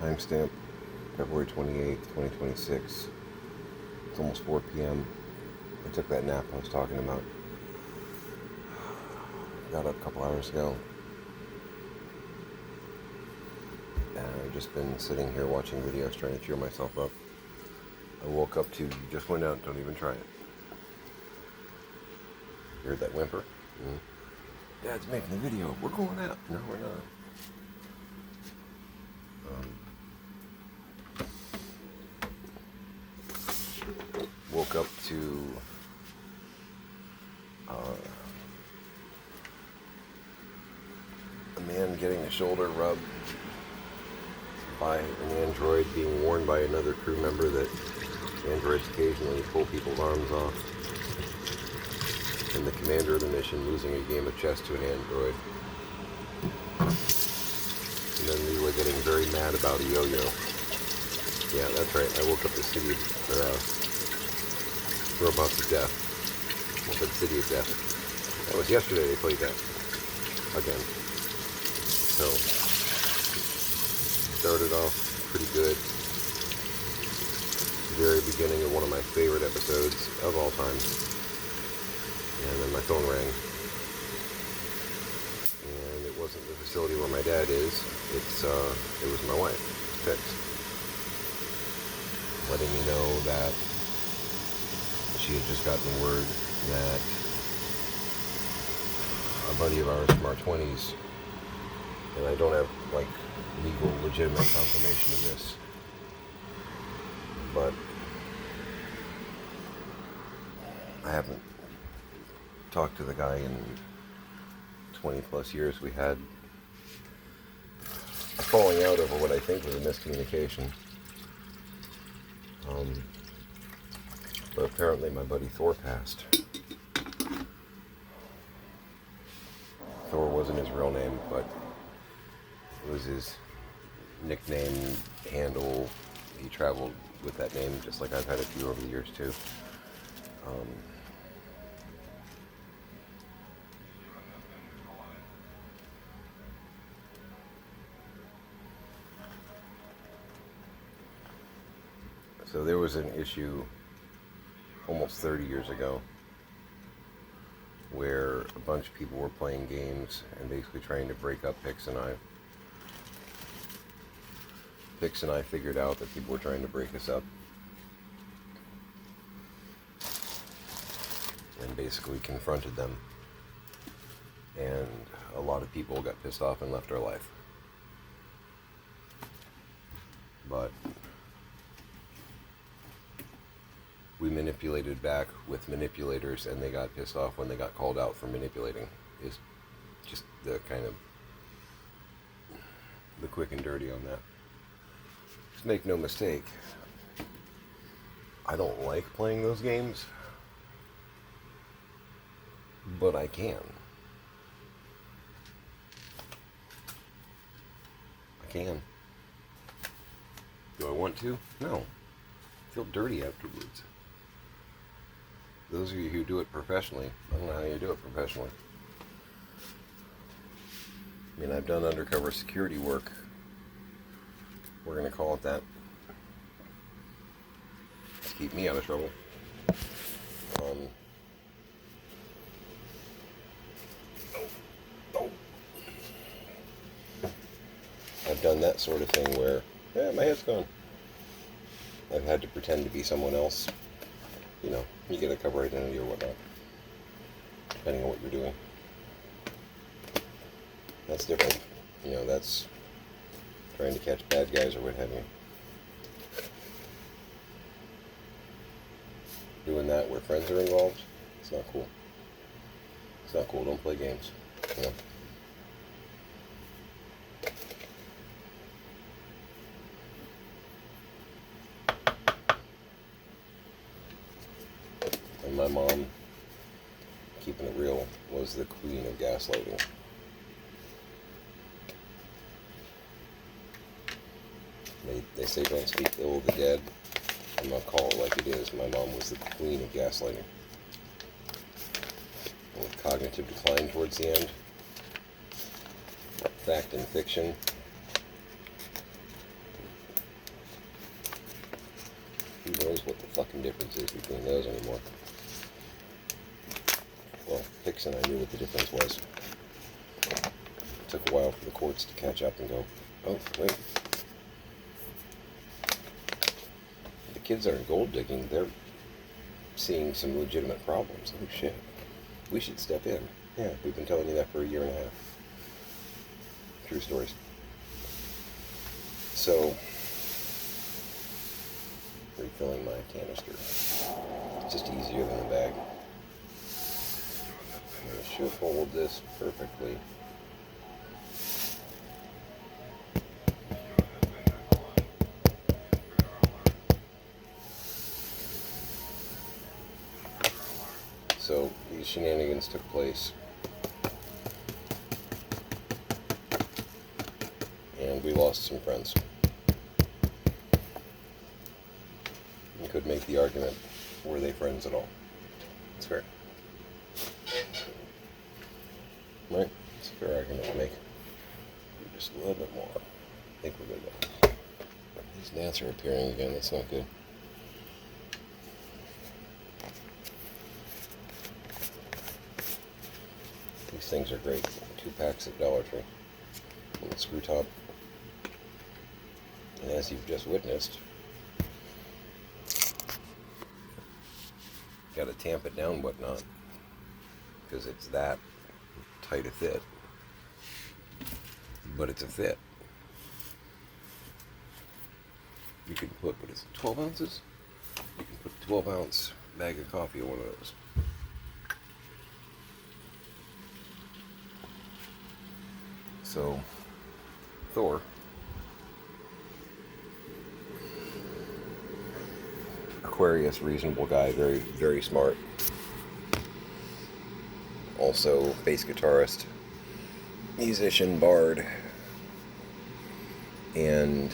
Timestamp February 28th, 2026. It's almost 4 p.m. I took that nap I was talking about. Got up a couple hours ago. And I've just been sitting here watching videos trying to cheer myself up. I woke up to, you just went out, don't even try it. You heard that whimper? Mm. Dad's making a video. We're going out. No, we're not. Woke up to a man getting a shoulder rubbed by an android being worn by another crew member that androids occasionally pull people's arms off, and the commander of the mission losing a game of chess to an android. And then we were getting very mad about a yo-yo. Yeah, that's right. I woke up the city of Robots of Death. Well, the City of Death. That was yesterday they played that. Again. So, started off pretty good. Very beginning of one of my favorite episodes of all time. And then my phone rang. And it wasn't the facility where my dad is. It was my wife. Text. Letting me know that she had just gotten word that a buddy of ours from our 20s, and I don't have like legal, legitimate confirmation of this, but I haven't talked to the guy in 20 plus years. We had a falling out over what I think was a miscommunication. But apparently my buddy Thor passed. Thor wasn't his real name, but it was his nickname, handle. He traveled with that name, just like I've had a few over the years too. So there was an issue almost 30 years ago where a bunch of people were playing games and basically trying to break up Pix and I. Pix and I figured out that people were trying to break us up and basically confronted them. And a lot of people got pissed off and left our life. But we manipulated back with manipulators, and they got pissed off when they got called out for manipulating. Is just the kind of the quick and dirty on that. Just make no mistake, I don't like playing those games, but I can. I can. Do I want to? No. I feel dirty afterwards. Those of you who do it professionally, I don't know how you do it professionally. I mean, I've done undercover security work. We're going to call it that. To keep me out of trouble. I've done that sort of thing where, my head's gone. I've had to pretend to be someone else. You know, you get a cover identity or whatnot, depending on what you're doing. That's different. You know, that's trying to catch bad guys or what have you. Doing that where friends are involved, it's not cool. It's not cool. Don't play games. You know? And my mom, keeping it real, was the queen of gaslighting. They say don't speak ill of the dead. I'm not calling it like it is. My mom was the queen of gaslighting. And with cognitive decline towards the end, fact and fiction, knows what the fucking difference is between those anymore. Well, Hicks and I knew what the difference was. It took a while for the courts to catch up and go, oh, wait. The kids aren't gold digging, they're seeing some legitimate problems. Oh shit, we should step in. Yeah, we've been telling you that for a year and a half. True stories. So, refilling my canister. It's just easier than a bag. I should hold this perfectly. So these shenanigans took place, and we lost some friends. You could make the argument, were they friends at all? It's fair. Right? It's a fair argument to make. Just a little bit more. I think we're good though. These gnats are appearing again, that's not good. These things are great. 2 packs at Dollar Tree. And the screw top. And as you've just witnessed, got to tamp it down, whatnot, because it's that tight a fit. But it's a fit. You can put, what is it, 12 ounces? You can put a 12-ounce bag of coffee in one of those. So, Thor, Aquarius, reasonable guy, very, very smart. Also, bass guitarist, musician, bard, and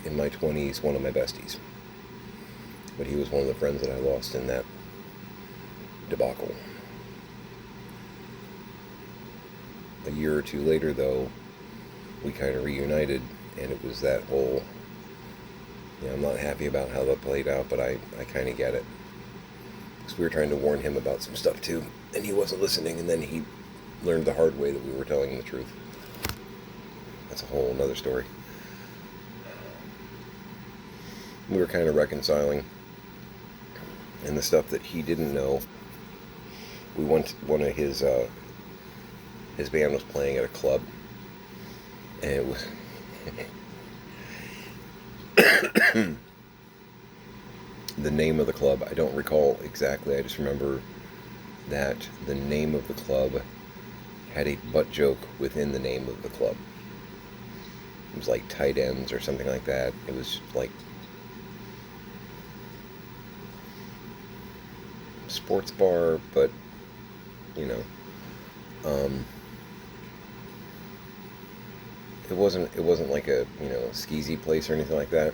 in my 20s, one of my besties. But he was one of the friends that I lost in that debacle. A year or two later, though, we kind of reunited, and it was that whole, I'm not happy about how that played out, but I kind of get it. Because we were trying to warn him about some stuff too, and he wasn't listening, and then he learned the hard way that we were telling him the truth. That's a whole another story. We were kind of reconciling, and the stuff that he didn't know, we went, one of his band was playing at a club, and it was the name of the club, I don't recall exactly, I just remember that the name of the club had a butt joke within the name of the club. It was like Tight Ends or something like that. It was like sports bar, but it wasn't like a skeezy place or anything like that.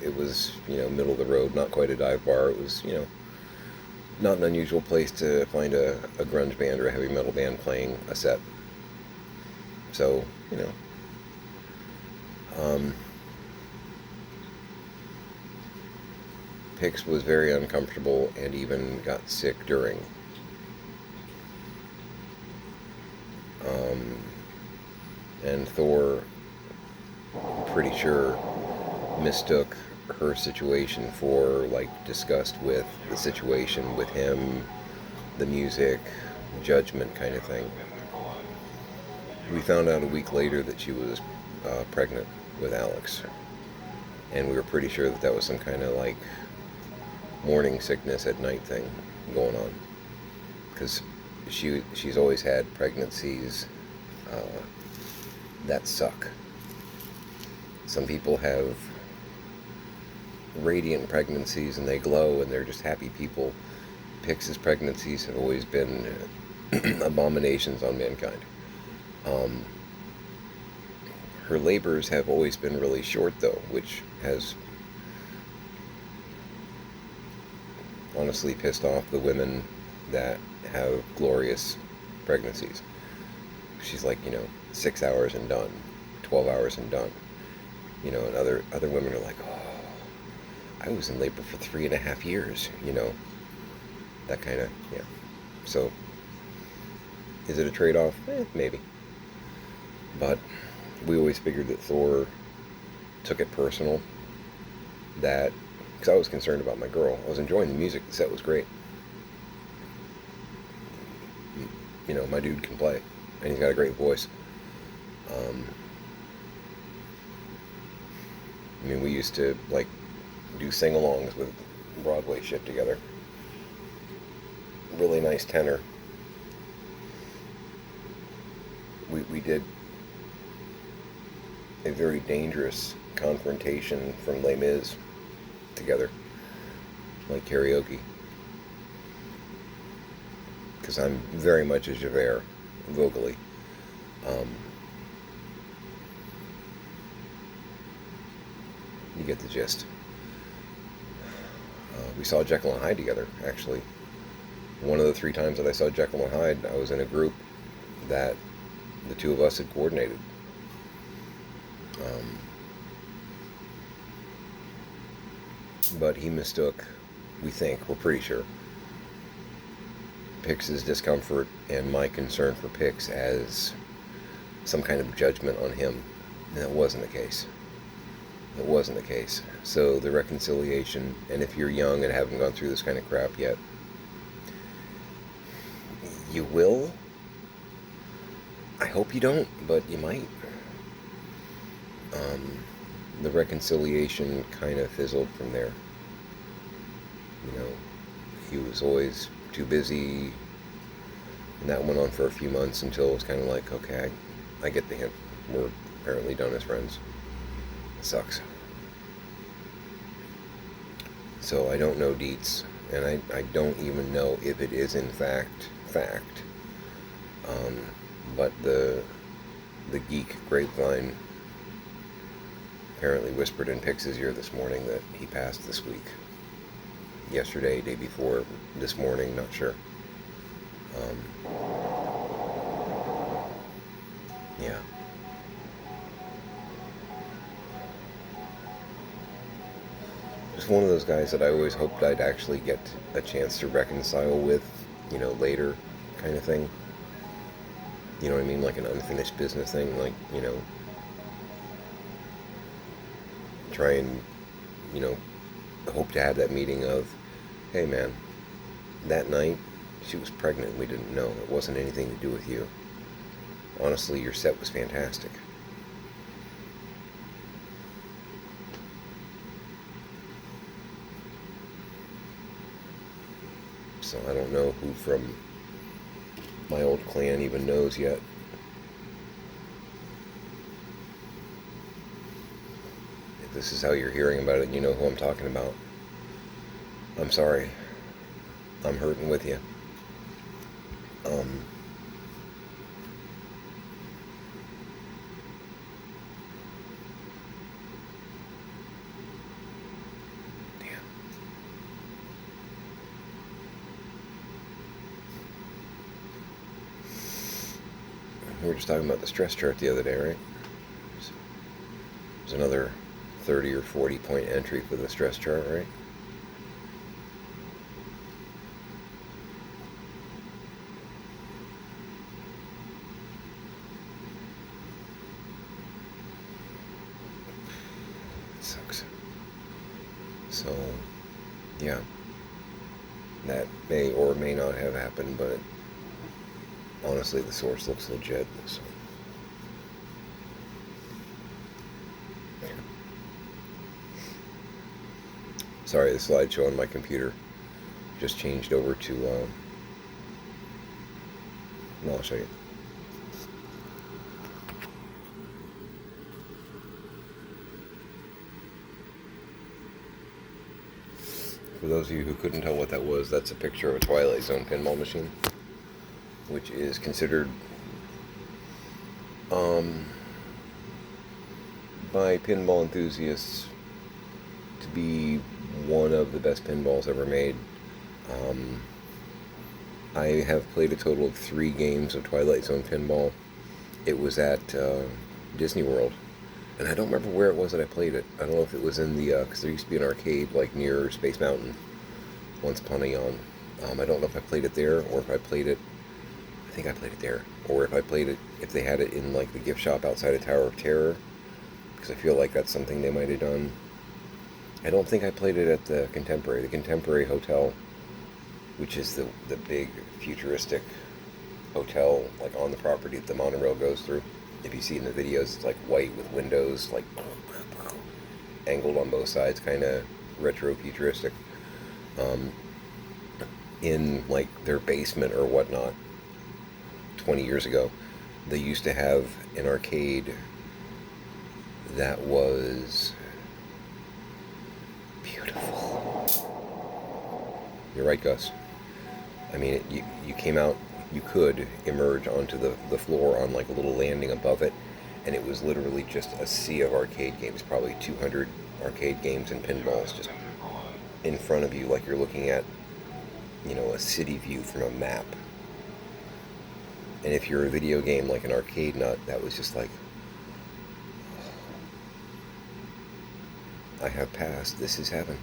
It was middle of the road, not quite a dive bar. It was not an unusual place to find a grunge band or a heavy metal band playing a set. So Hicks was very uncomfortable and even got sick during. And Thor, pretty sure, mistook her situation for disgust with the situation with him, the music, judgment kind of thing. We found out a week later that she was pregnant with Alex, and we were pretty sure that was some kind of morning sickness at night thing going on, because she's always had pregnancies that suck. Some people have radiant pregnancies and they glow and they're just happy people. Hicks' pregnancies have always been abominations on mankind. Her labors have always been really short, though, which has honestly pissed off the women that have glorious pregnancies. She's 6 hours and done, 12 hours and done. And other women are like, oh, I was in labor for 3.5 years, that kind of, yeah. So, is it a trade-off? Maybe. But we always figured that Thor took it personal, that, because I was concerned about my girl. I was enjoying the music. The set was great. My dude can play, and he's got a great voice. Um, we used to, like, do sing-alongs with Broadway shit together. Really nice tenor. We did a very dangerous confrontation from Les Mis together, like karaoke. Because I'm very much a Javert, vocally. Um, you get the gist. We saw Jekyll and Hyde together, actually. One of the 3 times that I saw Jekyll and Hyde, I was in a group that the 2 of us had coordinated. But he mistook, we're pretty sure, Pix's discomfort and my concern for Pix as some kind of judgment on him. And that wasn't the case. It wasn't the case. So the reconciliation, and if you're young and haven't gone through this kind of crap yet, you will. I hope you don't, but you might. The reconciliation kind of fizzled from there. He was always too busy, and that went on for a few months until it was kind of like, okay, I get the hint. We're apparently done as friends. It sucks. So I don't know deets, and I don't even know if it is in fact. But the geek grapevine apparently whispered in Pix's ear this morning that he passed this week. Yesterday, day before, this morning, not sure. Yeah. Just one of those guys that I always hoped I'd actually get a chance to reconcile with, later, kind of thing. You know what I mean? Like an unfinished business thing, like, try and, hope to have that meeting of, hey man, that night, she was pregnant and we didn't know. It wasn't anything to do with you. Honestly, your set was fantastic. So I don't know who from my old clan even knows yet. If this is how you're hearing about it, you know who I'm talking about. I'm sorry. I'm hurting with you. Damn. We were just talking about the stress chart the other day, right? There's another 30 or 40 point entry for the stress chart, right? It sucks. So, yeah. That may or may not have happened, but honestly, the source looks legit. So. Sorry, the slideshow on my computer just changed over to, no, I'll show you. For those of you who couldn't tell what that was, that's a picture of a Twilight Zone pinball machine, which is considered, by pinball enthusiasts to be one of the best pinballs ever made. I have played a total of 3 games of Twilight Zone pinball. It was at Disney World, And I don't remember where it was that I played it. I don't know if it was in the, because there used to be an arcade like near Space Mountain once upon a eon. I don't know if I played it there or if I played it, I think I played it there. Or if I played it, if they had it in like the gift shop outside of Tower of Terror, because I feel like that's something they might have done. I don't think I played it at the Contemporary Hotel, which is the big futuristic hotel like on the property that the monorail goes through. If you see in the videos, it's like white with windows like angled on both sides, kind of retro futuristic. Um, in like their basement or whatnot, 20 years ago, they used to have an arcade that was beautiful. You're right, Gus. I mean, you came out, you could emerge onto the floor on like a little landing above it, and it was literally just a sea of arcade games, probably 200 arcade games and pinballs just in front of you, like you're looking at, a city view from a map. And if you're a video game like an arcade nut, that was just like, I have passed. This is heaven.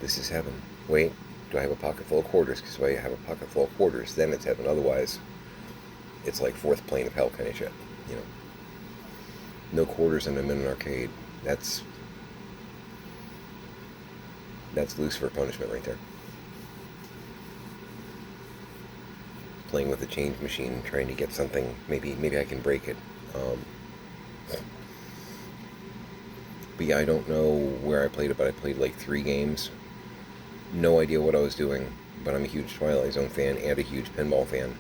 This is heaven. Wait, do I have a pocket full of quarters? Because if I have a pocket full of quarters, then it's heaven. Otherwise, it's like fourth plane of hell kind of shit. No quarters and I'm in an arcade. That's Lucifer punishment right there. Playing with a change machine, trying to get something. Maybe I can break it. But yeah, I don't know where I played it, but I played like 3 games. No idea what I was doing, but I'm a huge Twilight Zone fan and a huge pinball fan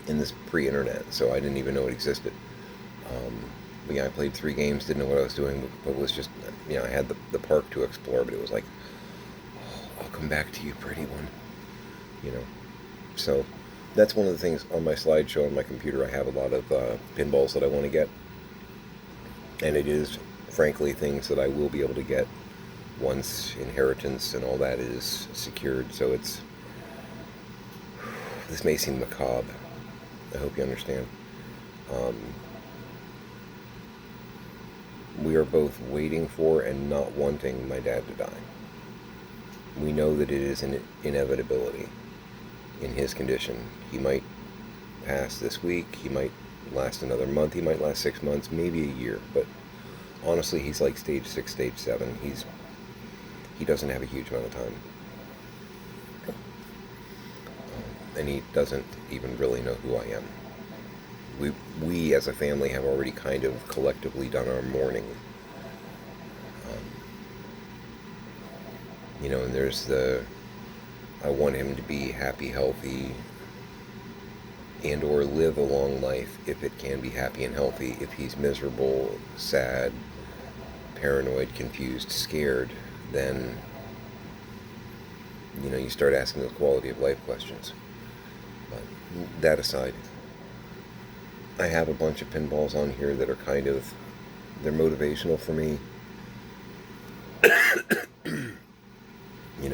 in this pre-internet, so I didn't even know it existed. But yeah, I played 3 games, didn't know what I was doing, but was just, I had the park to explore, but it was like, oh, I'll come back to you, pretty one. So that's one of the things on my slideshow on my computer. I have a lot of pinballs that I want to get, and it is, frankly, things that I will be able to get once inheritance and all that is secured. So this may seem macabre. I hope you understand. We are both waiting for and not wanting my dad to die. We know that it is an inevitability in his condition. He might pass this week, he might last another month, he might last 6 months, maybe a year, but honestly, he's like stage 6, stage 7. He doesn't have a huge amount of time. And he doesn't even really know who I am. We as a family have already kind of collectively done our mourning. And there's I want him to be happy, healthy, and or live a long life if it can be happy and healthy. If he's miserable, sad, paranoid, confused, scared, then you start asking those quality of life questions. But that aside, I have a bunch of pinballs on here that are they're motivational for me.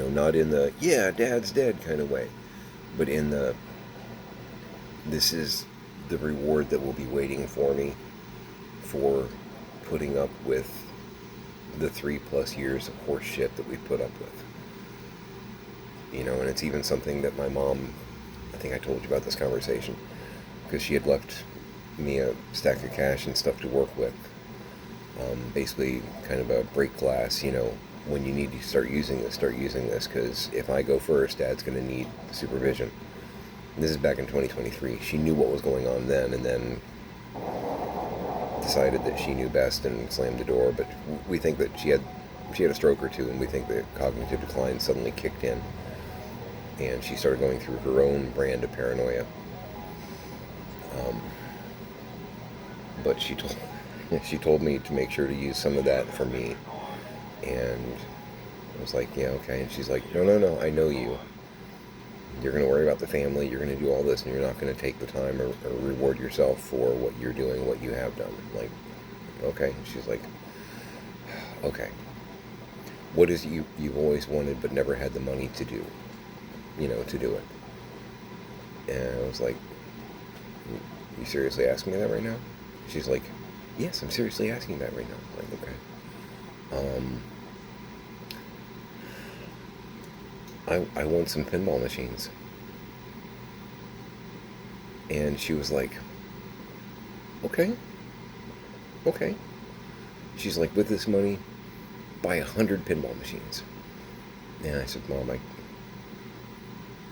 Not in the, yeah, Dad's dead kind of way, but in this is the reward that will be waiting for me for putting up with the 3+ years of horse shit that we put up with. And it's even something that my mom, I think I told you about this conversation, because she had left me a stack of cash and stuff to work with. Basically kind of a break glass, when you need to start using this, because if I go first, Dad's going to need supervision. And this is back in 2023. She knew what was going on then, and then decided that she knew best and slammed the door. But we think that she had a stroke or two, and we think that cognitive decline suddenly kicked in, and she started going through her own brand of paranoia. But she told me to make sure to use some of that for me, and I was like, yeah, okay. And she's like, no, I know you. You're going to worry about the family, you're going to do all this, and you're not going to take the time or reward yourself for what you're doing, what you have done. I'm like, okay. And she's like, okay. What is it you've always wanted but never had the money to do? To do it. And I was like, you seriously asking me that right now? She's like, Yes, I'm seriously asking that right now. Like, okay. Um, I want some pinball machines. And she was like, okay, okay. She's like, with this money, buy 100 pinball machines. And I said, Mom,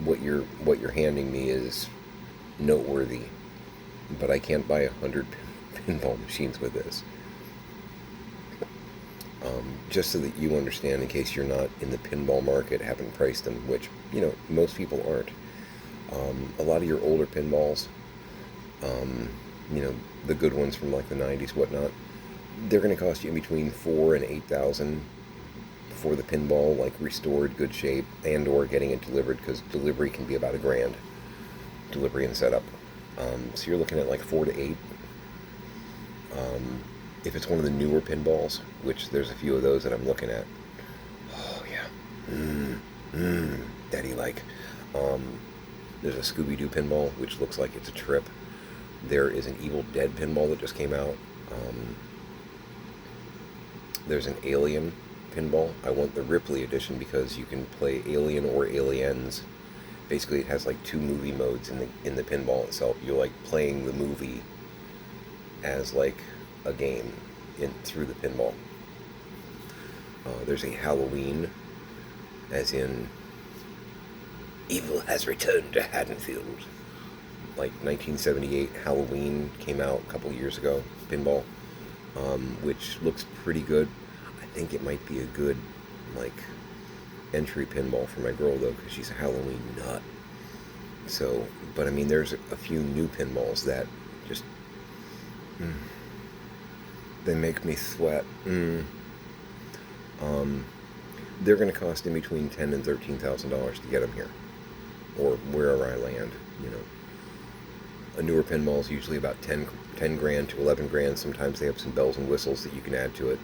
what you're handing me is noteworthy, but I can't buy 100 pinball machines with this. Just so that you understand, in case you're not in the pinball market, haven't priced them, which most people aren't. A lot of your older pinballs, um, you know, the good ones from like the '90s, whatnot, they're going to cost you in between 4 and 8 thousand for the pinball, like restored, good shape, and/or getting it delivered, because delivery can be about $1,000, delivery and setup. So you're looking at like 4 to 8. Um, if it's one of the newer pinballs, which there's a few of those that I'm looking at, oh yeah, daddy like. Um, there's a Scooby-Doo pinball, which looks like it's a trip. There is an Evil Dead pinball that just came out. Um, there's an Alien pinball. I want the Ripley edition because you can play Alien or Aliens. Basically, it has like two movie modes in the pinball itself. You're like playing the movie as like a game in through the pinball. There's a Halloween, as in evil has returned to Haddonfield. Like 1978 Halloween came out a couple years ago, pinball, which looks pretty good. I think it might be a good like entry pinball for my girl though, because she's a Halloween nut. So, but I mean, there's a few new pinballs that just they make me sweat. Um, they're going to cost in between $10,000 and $13,000 to get them here, or wherever I land. You know, a newer pinball is usually about 10 grand to 11 grand. Sometimes they have some bells and whistles that you can add to it,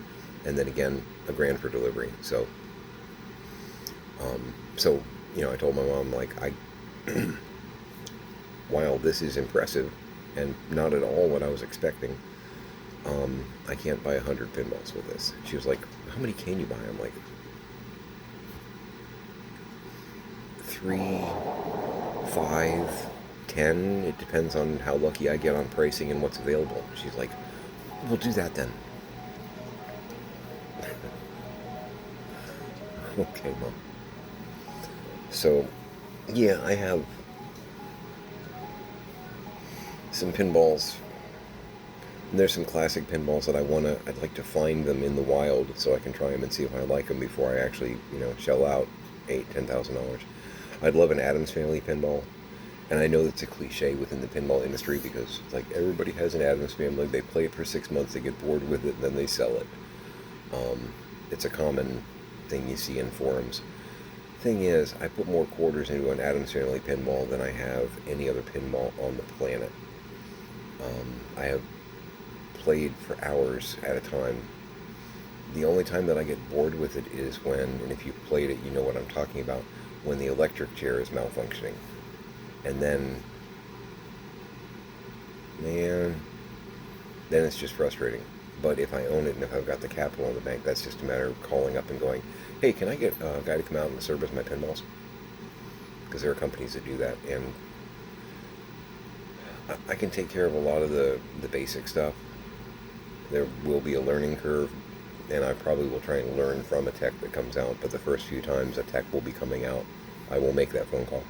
and then again $1,000 for delivery. So, I told my mom, like, while this is impressive and not at all what I was expecting, I can't buy 100 pinballs with this. She was like, how many can you buy? I'm like, 3, 5, 10. It depends on how lucky I get on pricing and what's available. She's like, we'll do that then. Okay, Mom. So, yeah, I have some pinballs. And there's some classic pinballs that I'd like to find them in the wild so I can try them and see if I like them before I actually, shell out $10,000. I'd love an Addams Family pinball. And I know that's a cliche within the pinball industry because, like, everybody has an Addams Family. They play it for 6 months, they get bored with it, and then they sell it. It's a common thing you see in forums. Thing is, I put more quarters into an Addams Family pinball than I have any other pinball on the planet. I have played for hours at a time. The only time that I get bored with it is when, and if you've played it, you know what I'm talking about, when the electric chair is malfunctioning. And then, man, then it's just frustrating. But if I own it and if I've got the capital in the bank, that's just a matter of calling up and going, hey, can I get a guy to come out and service my pinballs? Because there are companies that do that, and I can take care of a lot of the basic stuff. There will be a learning curve, and I probably will try and learn from a tech that comes out, but the first few times a tech will be coming out, I will make that phone call.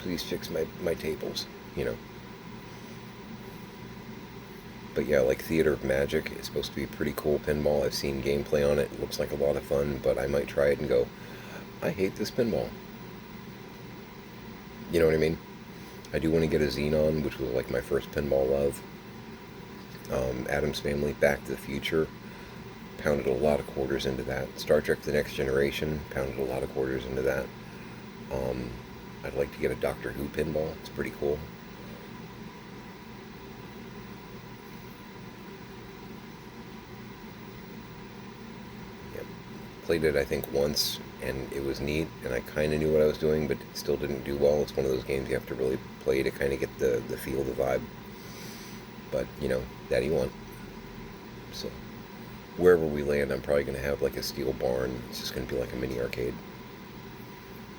Please fix my tables, But yeah, like Theater of Magic is supposed to be a pretty cool pinball. I've seen gameplay on it. It looks like a lot of fun, but I might try it and go, I hate this pinball. You know what I mean? I do want to get a Xenon, which was like my first pinball love. Addams Family, Back to the Future, pounded a lot of quarters into that. Star Trek The Next Generation, pounded a lot of quarters into that. I'd like to get a Doctor Who pinball. It's pretty cool. Yep. Played it, I think, once, and it was neat, and I kind of knew what I was doing, but it still didn't do well. It's one of those games you have to really play to kind of get the feel, the vibe. But, Daddy won. So, wherever we land, I'm probably going to have like a steel barn. It's just going to be like a mini arcade.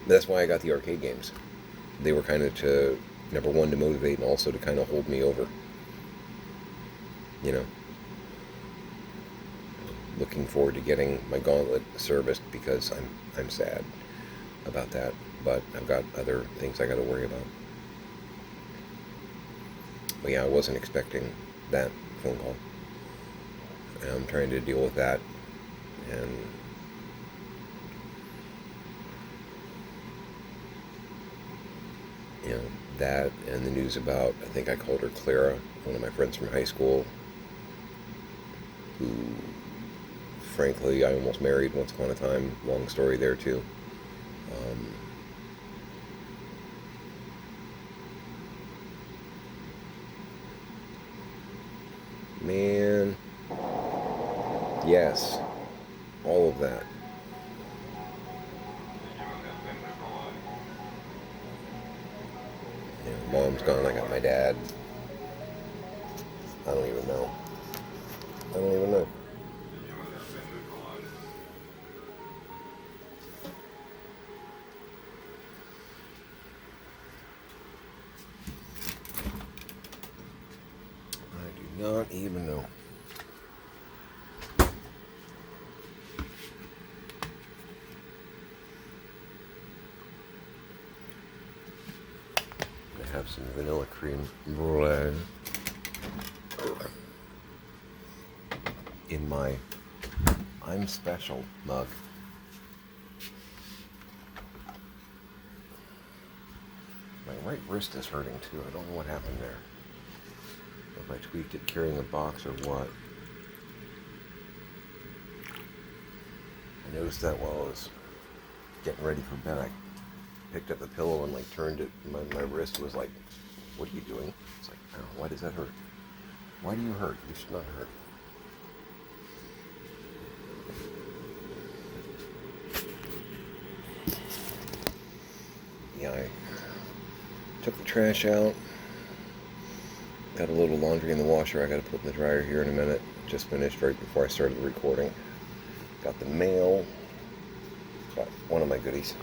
That's why I got the arcade games. They were kind of to, number one, to motivate, and also to kind of hold me over. Looking forward to getting my gauntlet serviced because I'm sad about that. But I've got other things I got to worry about. But yeah, I wasn't expecting that phone call. And I'm trying to deal with that, and that, and the news about, I think I called her Clara, one of my friends from high school, who, frankly, I almost married once upon a time. Long story there, too. Man, yes, all of that. Mom's gone, I got my dad. I don't even know. I don't even know. I do not even know. I have some vanilla cream brulee in my I'm Special mug. My right wrist is hurting too. I don't know what happened there. If I tweaked it carrying a box or what. I noticed that while I was getting ready for bed. I picked up the pillow and turned it. My wrist was like, what are you doing? It's like, oh, why does that hurt? Why do you hurt? You should not hurt. Yeah, I took the trash out. Got a little laundry in the washer I got to put in the dryer here in a minute. Just finished right before I started the recording. Got the mail. Got one of my goodies.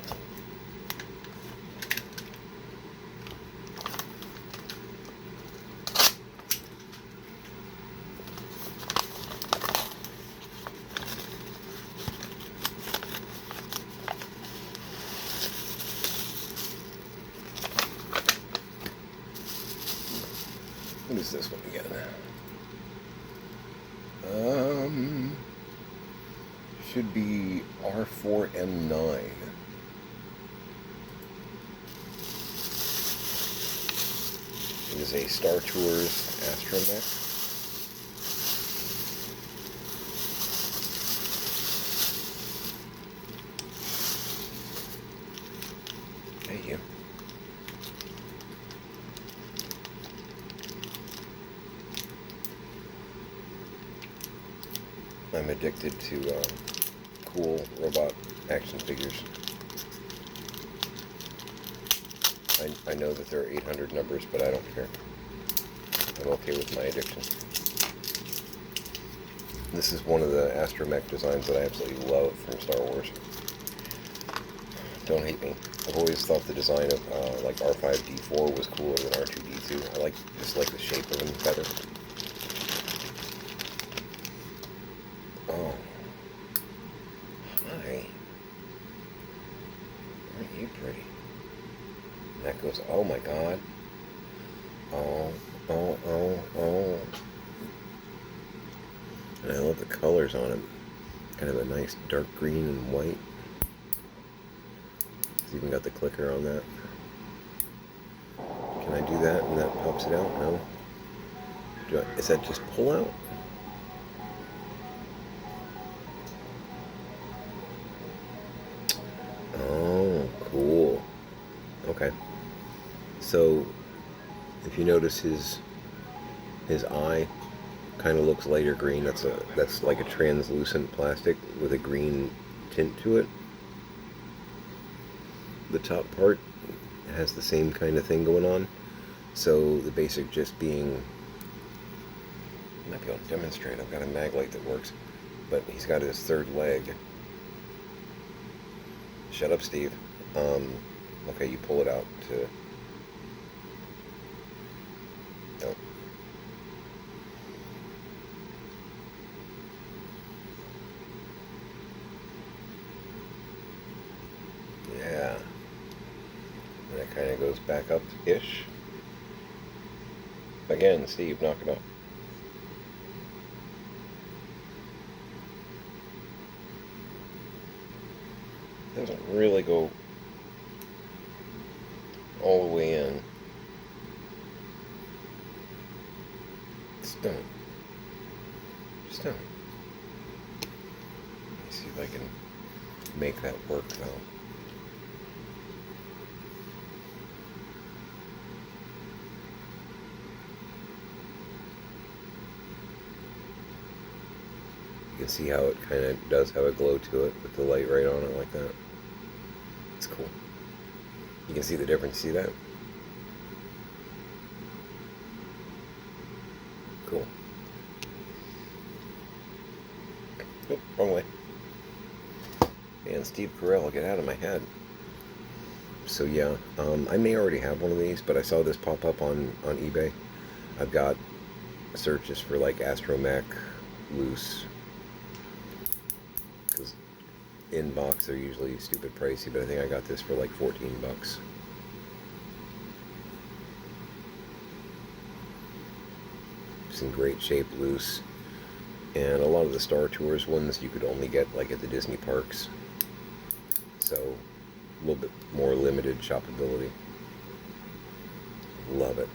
What is this one again? Should be R4M9. It is a Star Tours astromech. Thank you. I'm addicted to cool robot action figures. I know that there are 800 numbers, but I don't care. I'm okay with my addiction. This is one of the astromech designs that I absolutely love from Star Wars. Don't hate me. I've always thought the design of R5-D4 was cooler than R2-D2. I just like the shape of him better. Oh. Hi. Aren't you pretty? And that goes, oh my god. Oh. And I love the colors on him. Kind of a nice dark green and white. It's even got the clicker on that. Can I do that and that pops it out? No. Is that just pull out? Oh, cool. Okay. So, if you notice his eye kind of looks lighter green. That's like a translucent plastic with a green tint to it. The top part has the same kind of thing going on. So the basic just being Might be able to demonstrate. I've got a mag light that works, but he's got his third leg. Shut up, Steve. Okay, you pull it out to. Oh. Yeah. And it kind of goes back up-ish. Again, Steve, knock it off. Doesn't really go all the way in. Just don't. Just don't. Let me see if I can make that work now. You can see how it kind of does have a glow to it with the light right on it like that. It's cool. You can see the difference. See that? Cool. Oh, wrong way. Man, Steve Carell, get out of my head. So yeah, I may already have one of these, but I saw this pop up on eBay. I've got searches for like Astromech loose, because in box they're usually stupid pricey, but I think I got this for like 14 bucks. It's in great shape, loose, and a lot of the Star Tours ones you could only get like at the Disney parks, so a little bit more limited shoppability. Love it.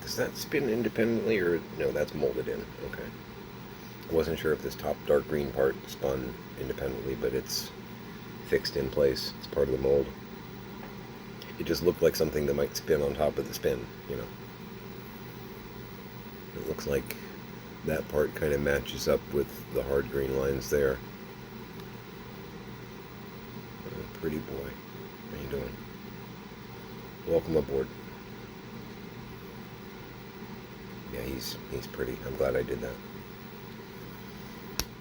Does that spin independently, or no, that's molded in? Okay. I wasn't sure if this top dark green part spun independently, but it's fixed in place. It's part of the mold. It just looked like something that might spin on top of the spin, you know. It looks like that part kind of matches up with the hard green lines there. Oh, pretty boy. How you doing? Welcome aboard. Yeah, he's pretty. I'm glad I did that.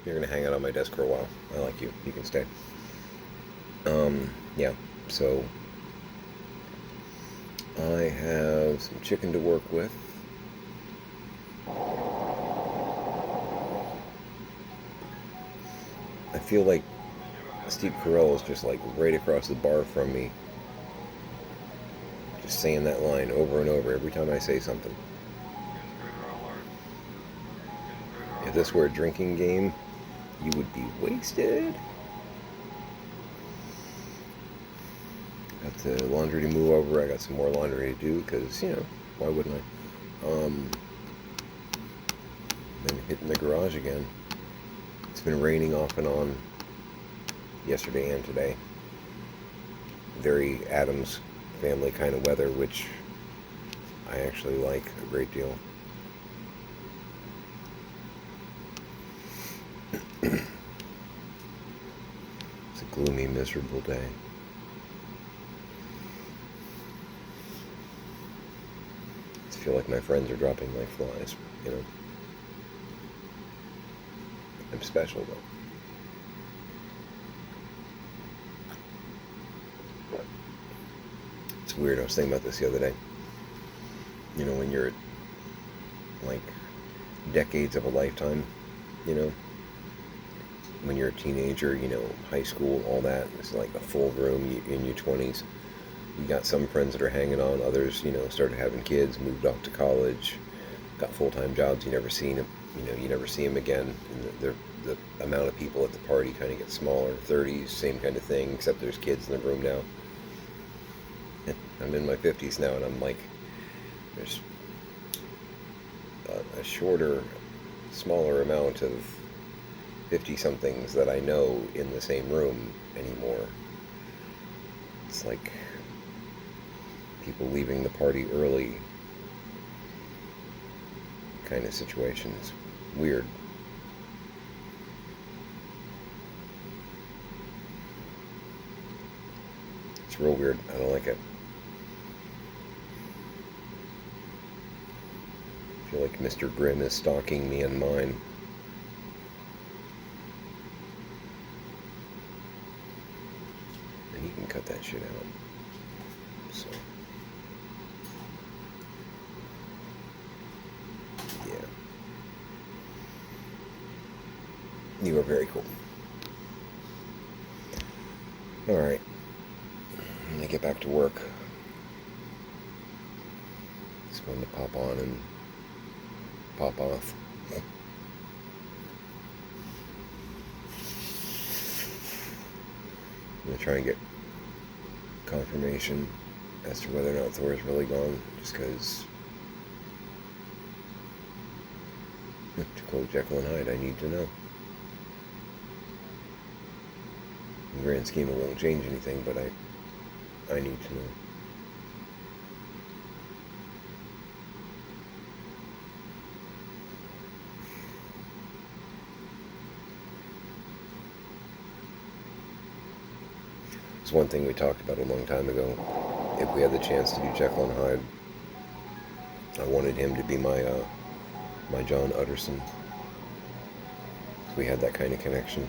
You're gonna hang out on my desk for a while. I like you. You can stay. Yeah. So I have some chicken to work with. I feel like Steve Carell is just like right across the bar from me, just saying that line over and over every time I say something. If this were a drinking game, you would be wasted. Got the laundry to move over. I got some more laundry to do because, you know, why wouldn't I? Then hitting the garage again. It's been raining off and on yesterday and today. Very Addams Family kind of weather, which I actually like a great deal. It's a gloomy, miserable day. I feel like my friends are dropping like flies, you know. I'm special though. It's weird. I was thinking about this the other day. You know, when you're at like decades of a lifetime, you know, when you're a teenager, you know, high school, all that, it's like a full room in your 20s. You got some friends that are hanging on, others, you know, started having kids, moved off to college, got full-time jobs. You never seen them, you know, you never see them again. And the amount of people at the party kind of gets smaller. 30s, same kind of thing, except there's kids in the room now. I'm in my 50s now, and I'm like, there's a shorter, smaller amount of 50-somethings that I know in the same room anymore. It's like people leaving the party early kind of situations. Weird. It's real weird. I don't like it. feel like Mr. Grimm is stalking me and mine. And you can cut that shit out. So, yeah. You are very cool. Alright. I'm gonna get back to work. It's going to pop on and pop off. I'm going to try and get confirmation as to whether or not Thor is really gone, just because, to quote Jekyll and Hyde, I need to know. In the grand scheme, it won't change anything, but I need to know. It's one thing we talked about a long time ago. If we had the chance to do Jekyll and Hyde, I wanted him to be my John Utterson. We had that kind of connection.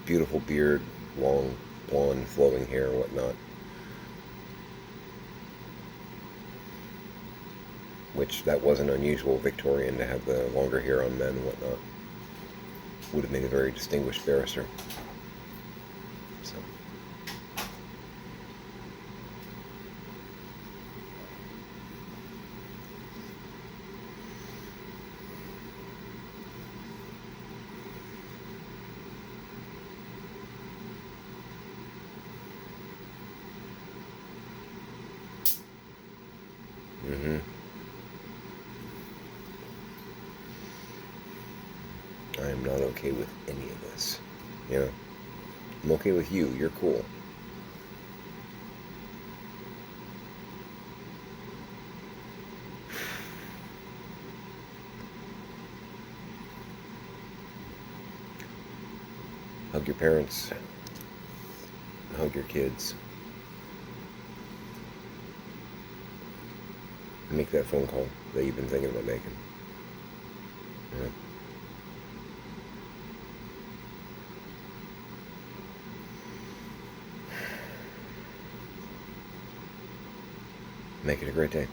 Beautiful beard, long blonde flowing hair, whatnot. Which, that wasn't unusual Victorian to have the longer hair on men and whatnot. Would have made a very distinguished barrister. So. I am not okay with any of this. You know? I'm okay with you. You're cool. Hug your parents. Hug your kids. Make that phone call that you've been thinking about making. Yeah. Make it a great day.